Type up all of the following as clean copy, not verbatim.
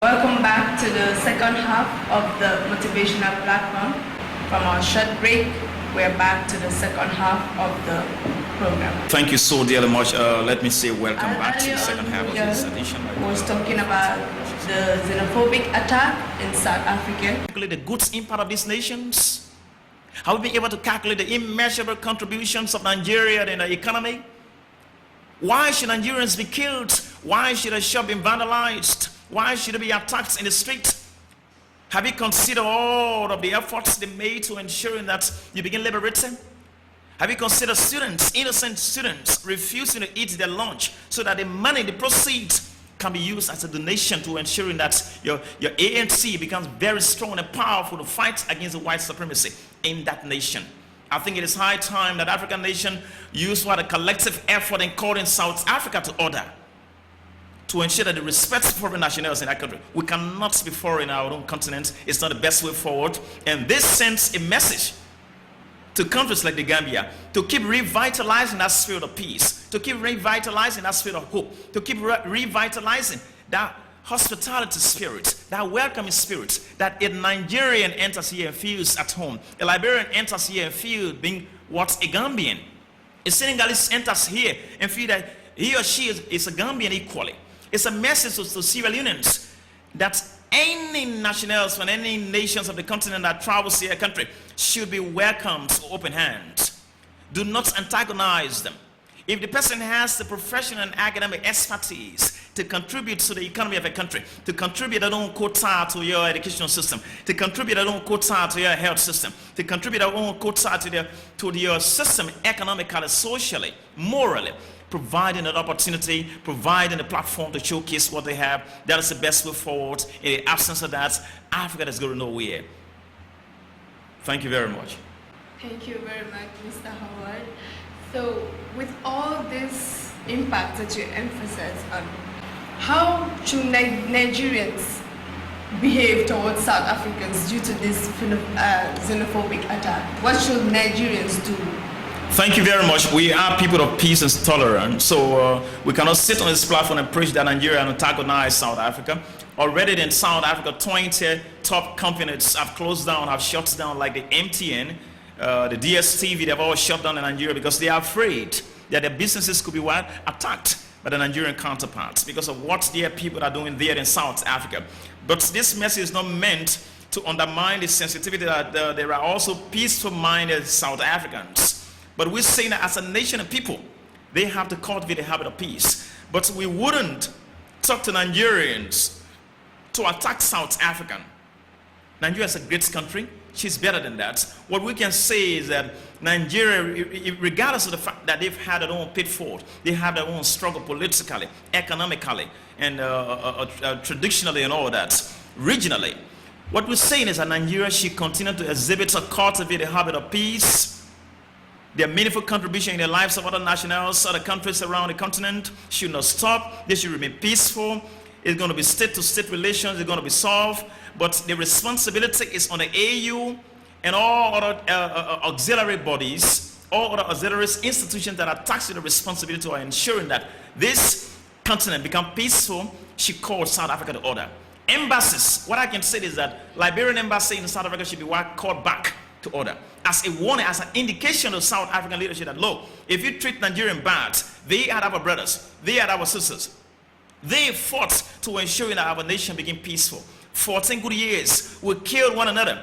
Welcome back to the second half of the motivational platform. From our short break, we're back to the second half of the program. Thank you so dearly much. Let me say welcome back to the second half of this edition. I was talking about the xenophobic attack in South Africa. The goods impact of these nations. Have we been able to calculate the immeasurable contributions of Nigeria in the economy? Why should Nigerians be killed? Why should a shop be vandalized? Why should there be attacks in the street? Have you considered all of the efforts they made to ensuring that you begin liberating? Have you considered students, innocent students, refusing to eat their lunch so that the money, the proceeds, can be used as a donation to ensuring that your ANC becomes very strong and powerful to fight against the white supremacy in that nation? I think it is high time that African nation use what a collective effort in calling South Africa to order, to ensure that the respect for foreign nationals in that country. We cannot be foreign in our own continent. It's not the best way forward. And this sends a message to countries like the Gambia to keep revitalizing that spirit of peace, to keep revitalizing that spirit of hope, to keep revitalizing that hospitality spirit, that welcoming spirit, that a Nigerian enters here and feels at home, a Liberian enters here and feels being what a Gambian, a Senegalese enters here and feel that he or she is a Gambian equally. It's a message to Sierra Leoneans that any nationals from any nations of the continent that travels to a country should be welcomed with open hands. Do not antagonize them. If the person has the professional and academic expertise to contribute to the economy of a country, to contribute their own quota to your educational system, to contribute their own quota to your health system, to contribute their own quota to your system economically, socially, morally, providing an opportunity, providing a platform to showcase what they have, that is the best way forward. In the absence of that, Africa is going nowhere. Thank you very much. Thank you very much, Mr. Howard. So, with all this impact that you emphasize on, how should Nigerians behave towards South Africans due to this xenophobic attack? What should Nigerians do? Thank you very much. We are people of peace and tolerance, so we cannot sit on this platform and preach that Nigeria antagonize South Africa. Already in South Africa, 20 top companies have closed down, have shut down, like the MTN, the DSTV. They've all shut down in Nigeria because they are afraid that their businesses could be attacked by the Nigerian counterparts because of what their people are doing there in South Africa. But this message is not meant to undermine the sensitivity that there are also peaceful-minded South Africans. But we're saying that as a nation of people, they have to cultivate a habit of peace. But we wouldn't talk to Nigerians to attack South African. Nigeria is a great country. She's better than that. What we can say is that Nigeria, regardless of the fact that they've had their own pitfall, they have their own struggle politically, economically, and traditionally and all that, regionally. What we're saying is that Nigeria should continue to exhibit or cultivate a habit of peace. Their meaningful contribution in the lives of other nationals, other countries around the continent should not stop. They should remain peaceful. It's going to be state-to-state relations. It's going to be solved. But the responsibility is on the AU and all other auxiliary bodies, all other auxiliary institutions that are tasked with the responsibility of ensuring that this continent become peaceful should call South Africa to order. Embassies, what I can say is that Liberian embassy in South Africa should be called back to order as a warning, as an indication of South African leadership that, look, if you treat Nigerian bad, they are our brothers, they are our sisters. They fought to ensure that our nation became peaceful. 14 good years, we killed one another.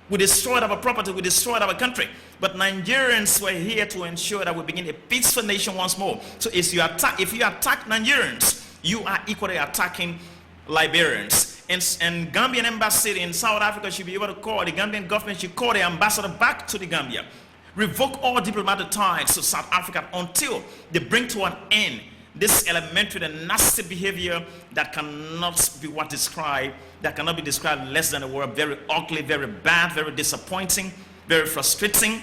We destroyed our property, we destroyed our country. But Nigerians were here to ensure that we begin a peaceful nation once more. So if you attack Nigerians, you are equally attacking Liberians. And Gambian embassy in South Africa should be able to call, the Gambian government should call the ambassador back to the Gambia. Revoke all diplomatic ties to South Africa until they bring to an end this elementary and nasty behavior that cannot be described less than a word. Very ugly, very bad, very disappointing, very frustrating.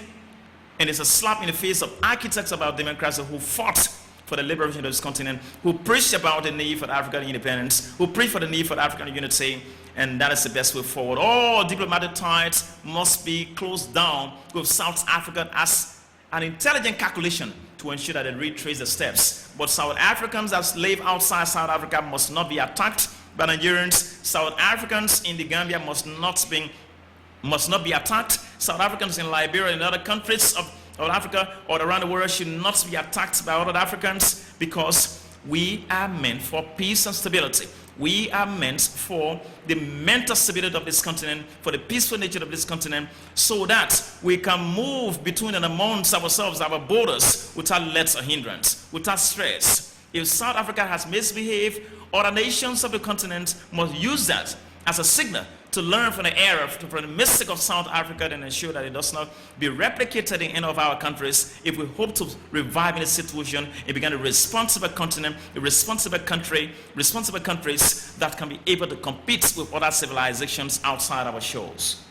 And it's a slap in the face of architects about democracy who fought for the liberation of this continent, who preached about the need for African independence, who preached for the need for African unity, and that is the best way forward. All diplomatic ties must be closed down with South Africa as an intelligent calculation to ensure that they retrace the steps. But South Africans that live outside South Africa must not be attacked by Nigerians. South Africans in the Gambia must not be attacked. South Africans in Liberia and other countries of Africa or around the world should not be attacked by other Africans, because we are meant for peace and stability. We are meant for the mental stability of this continent, for the peaceful nature of this continent, so that we can move between and amongst ourselves, our borders, without let or hindrance, without stress. If South Africa has misbehaved, other nations of the continent must use that as a signal to learn from the error, from the mistake of South Africa, and ensure that it does not be replicated in any of our countries if we hope to revive in a situation and become a responsible continent, a responsible country, responsible countries that can be able to compete with other civilizations outside our shores.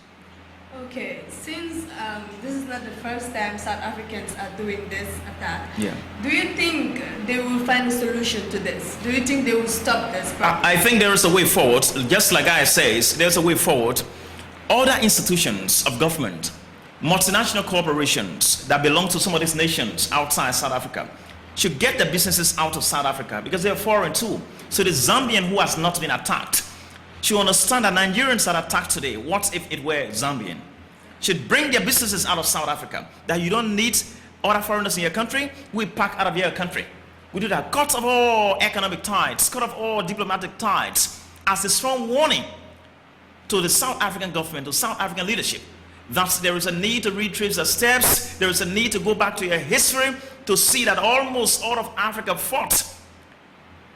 Okay, since this is not the first time South Africans are doing this attack, do you think they will find a solution to this? Do you think they will stop this problem? I think there is a way forward. Just like I says, there's a way forward. Other institutions of government, multinational corporations that belong to some of these nations outside South Africa, should get their businesses out of South Africa, because they're foreign too. So the Zambian who has not been attacked should understand that Nigerians that are attacked today, what if it were Zambian, should bring their businesses out of South Africa. That you don't need other foreigners in your country. We pack out of your country. We do that. Cut off all economic ties, cut off all diplomatic ties, as a strong warning to the South African government, to South African leadership, that there is a need to retrace the steps. There is a need to go back to your history to see that almost all of Africa fought.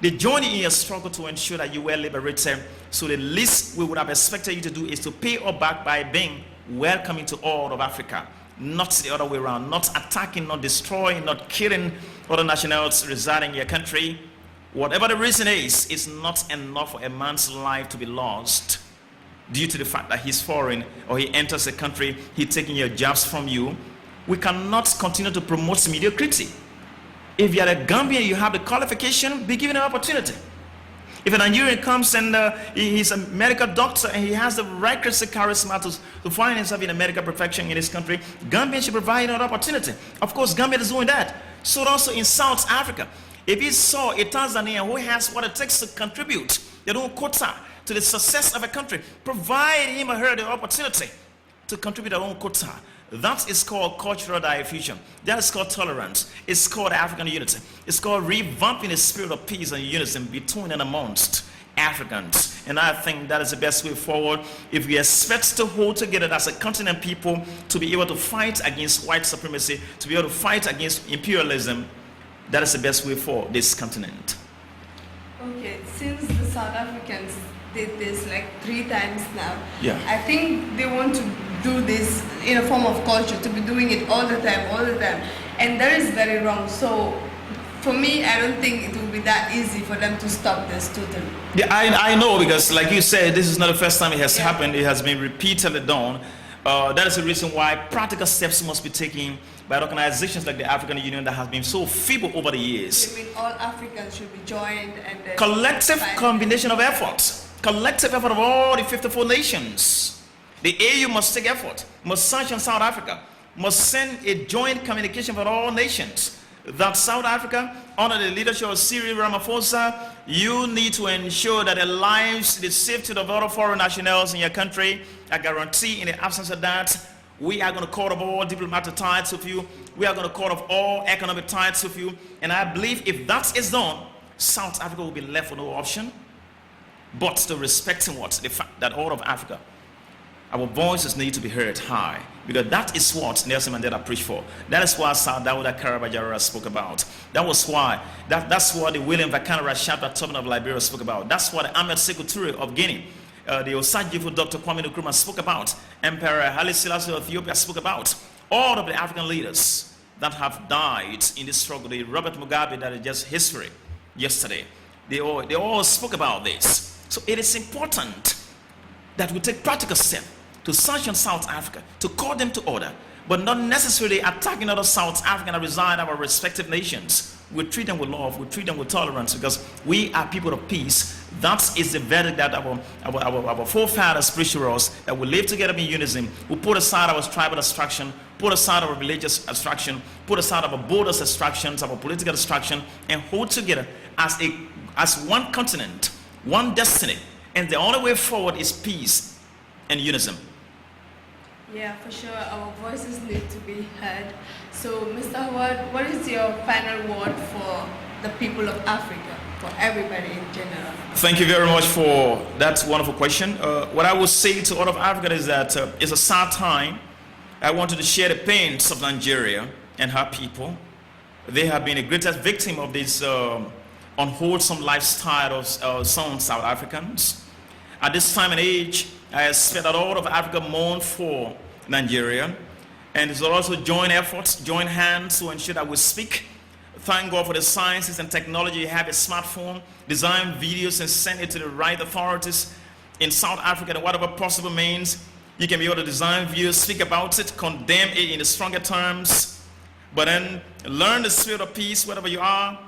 They joined in your struggle to ensure that you were liberated. So the least we would have expected you to do is to pay all back by being welcoming to all of Africa, not the other way around, not attacking, not destroying, not killing other nationals residing in your country. Whatever the reason is, it's not enough for a man's life to be lost due to the fact that he's foreign or he enters a country, he's taking your jobs from you. We cannot continue to promote mediocrity. If you are a Gambian, you have the qualification, be given an opportunity. If a Nigerian comes and he's a medical doctor and he has the right charisma to find himself in a medical profession in this country, Gambian should provide an opportunity. Of course, Gambia is doing that. So also in South Africa, if he saw a Tanzanian who has what it takes to contribute their own quota to the success of a country, provide him or her the opportunity to contribute their own quota. That is called cultural diffusion. That is called tolerance. It's called African unity. It's called revamping the spirit of peace and unity between and amongst Africans. And I think that is the best way forward. If we expect to hold together as a continent people to be able to fight against white supremacy, to be able to fight against imperialism, that is the best way for this continent. Okay, since the South Africans did this like 3 times now, Yeah. I think they want to do this in a form of culture, to be doing it all the time, and that is very wrong. So for me, I don't think it will be that easy for them to stop this totally. Yeah, I know, because like you said, this is not the first time it has happened. It has been repeatedly done. That is the reason why practical steps must be taken by organizations like the African Union that has been so feeble over the years. I mean, all Africans should be joined and then Collective combination of efforts. Collective effort of all the 54 nations. The AU must take effort, must sanction South Africa, must send a joint communication for all nations that South Africa, under the leadership of Cyril Ramaphosa, you need to ensure that the lives, the safety of other foreign nationals in your country are guaranteed. In the absence of that, we are going to cut off all diplomatic ties with you. We are going to cut off all economic ties with you. And I believe if that is done, South Africa will be left with no option but to respecting what? The fact that all of Africa, our voices need to be heard high, because that is what Nelson Mandela preached for. That is what Sir Dawda Karabajara spoke about. That's what the William Vakana Rashad Tubman of Liberia spoke about. That's what Ahmed Sekou Toure of Guinea, the Osagyefo Dr. Kwame Nkrumah spoke about. Emperor Haile Selassie of Ethiopia spoke about. All of the African leaders that have died in this struggle, the Robert Mugabe that is just history yesterday, they all spoke about this. So it is important that we take practical steps to sanction South Africa, to call them to order, but not necessarily attacking other South Africans that reside in our respective nations. We treat them with love, we treat them with tolerance, because we are people of peace. That is the verdict that our forefathers preached to us, that we live together in unison. We put aside our tribal distraction, put aside our religious distraction, put aside our borders distractions, our political distraction, and hold together as one continent, one destiny, and the only way forward is peace and unison. Yeah, for sure, our voices need to be heard. So, Mr. Howard, what is your final word for the people of Africa, for everybody in general? Thank you very much for that wonderful question. What I would say to all of Africa is that it's a sad time. I wanted to share the pains of Nigeria and her people. They have been the greatest victim of this unwholesome lifestyle of some South Africans. At this time and age, I expect that all of Africa mourn for Nigeria, and it's also join efforts, join hands to ensure that we speak. Thank God for the sciences and technology. You have a smartphone, design videos and send it to the right authorities in South Africa in whatever possible means. You can be able to design videos, speak about it, condemn it in the stronger terms, but then learn the spirit of peace wherever you are,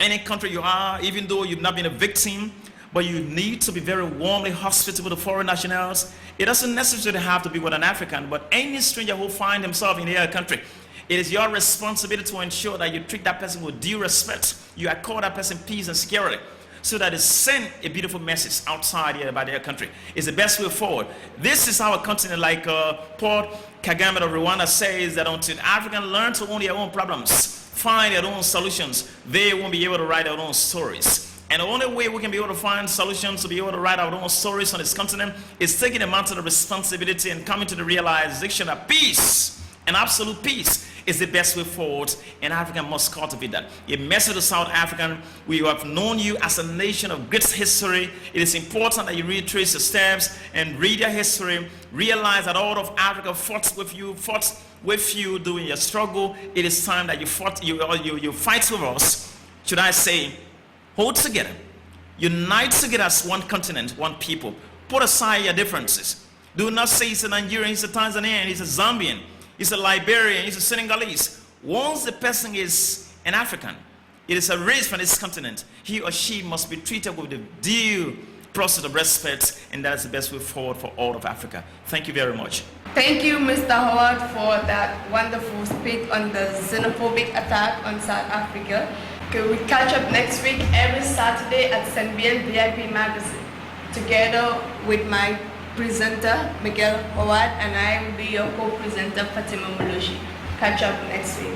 any country you are, even though you've not been a victim, but you need to be very warmly hospitable to foreign nationals. It doesn't necessarily have to be with an African, but any stranger who finds himself in their country, it is your responsibility to ensure that you treat that person with due respect. You accord that person peace and security, so that it sends a beautiful message outside here about their country. It's the best way forward. This is our continent, like Paul Kagame of Rwanda says, that until Africans learn to own their own problems, find their own solutions, they won't be able to write their own stories. And the only way we can be able to find solutions to be able to write our own stories on this continent is taking a mantle of responsibility and coming to the realization that peace and absolute peace is the best way forward, and Africa must cultivate that. A message to South African: we have known you as a nation of great history. It is important that you retrace the steps and read your history. Realize that all of Africa fought with you during your struggle. It is time that you fight with us. Should I say, hold together, unite together as one continent, one people. Put aside your differences. Do not say he's a Nigerian, he's a Tanzanian, he's a Zambian, he's a Liberian, he's a Senegalese. Once the person is an African, it is a race from this continent, he or she must be treated with the due process of respect, and that is the best way forward for all of Africa. Thank you very much. Thank you, Mr. Howard, for that wonderful speak on the xenophobic attack on South Africa. Okay, we catch up next week every Saturday at Senbian VIP Magazine, together with my presenter, Miguel Howard, and I will be your co-presenter, Fatima Mulushi. Catch up next week.